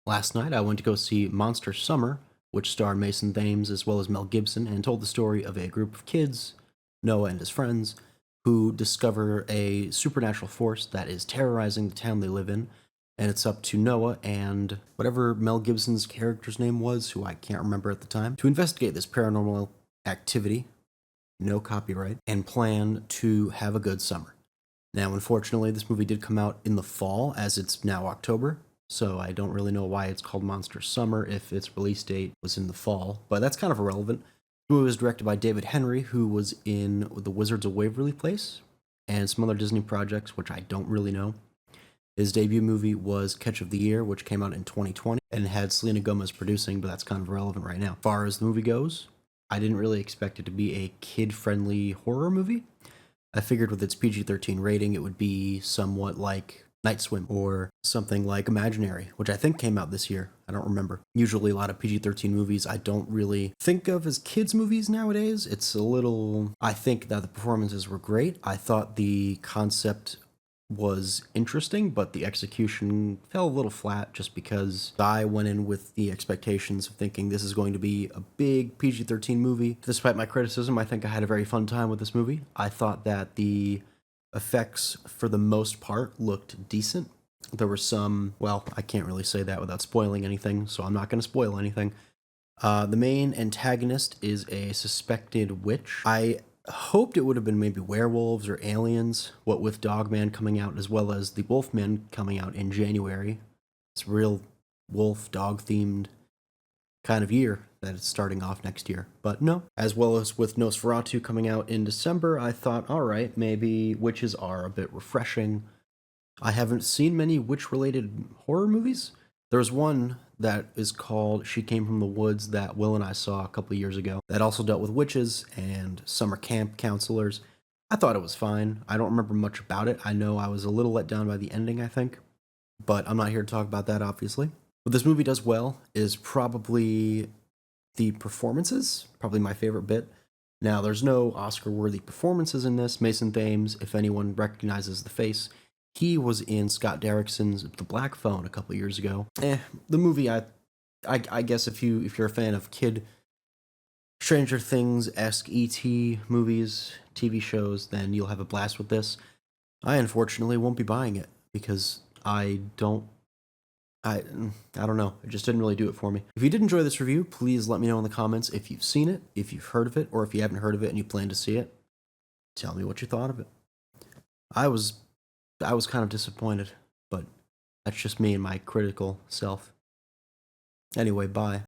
Last night, I went to go see Monster Summer, which starred Mason Thames as well as Mel Gibson, and told the story of a group of kids, Noah and his friends, who discover a supernatural force that is terrorizing the town they live in. And it's up to Noah and whatever Mel Gibson's character's name was, who I can't remember at the time, to investigate this paranormal activity, no copyright, and plan to have a good summer. Now, unfortunately, this movie did come out in the fall, as it's now October, so I don't really know why it's called Monster Summer if its release date was in the fall, but that's kind of irrelevant. The movie was directed by David Henry, who was in The Wizards of Waverly Place and some other Disney projects, which I don't really know. His debut movie was Catch of the Year, which came out in 2020 and had Selena Gomez producing, but that's kind of irrelevant right now. As far as the movie goes, I didn't really expect it to be a kid-friendly horror movie. I figured with its PG-13 rating, it would be somewhat like Night Swim or something like Imaginary, which I think came out this year. I don't remember. Usually a lot of PG-13 movies I don't really think of as kids movies nowadays. It's a little... I think that the performances were great. I thought the concept was interesting, but the execution fell a little flat just because I went in with the expectations of thinking this is going to be a big PG-13 movie. Despite my criticism, I think I had a very fun time with this movie. I thought that the effects, for the most part, looked decent. There were some, well, I can't really say that without spoiling anything, so I'm not going to spoil anything. The main antagonist is a suspected witch. I hoped it would have been maybe werewolves or aliens, what with Dogman coming out as well as the Wolfman coming out in January. It's a real wolf-dog themed kind of year that it's starting off next year. But no, as well as with Nosferatu coming out in December, I thought, alright, maybe witches are a bit refreshing. I haven't seen many witch-related horror movies. There's one that is called She Came from the Woods that Will and I saw a couple years ago that also dealt with witches and summer camp counselors. I thought it was fine. I don't remember much about it. I know I was a little let down by the ending, I think. But I'm not here to talk about that, obviously. What this movie does well is probably the performances, probably my favorite bit. Now, there's no Oscar-worthy performances in this. Mason Thames, if anyone recognizes the face, he was in Scott Derrickson's The Black Phone a couple years ago. The movie, I guess if you're a fan of kid Stranger Things-esque E.T. movies, TV shows, then you'll have a blast with this. I unfortunately won't be buying it because I don't know. It just didn't really do it for me. If you did enjoy this review, please let me know in the comments if you've seen it, if you've heard of it, or if you haven't heard of it and you plan to see it. Tell me what you thought of it. I was kind of disappointed, but that's just me and my critical self. Anyway, bye.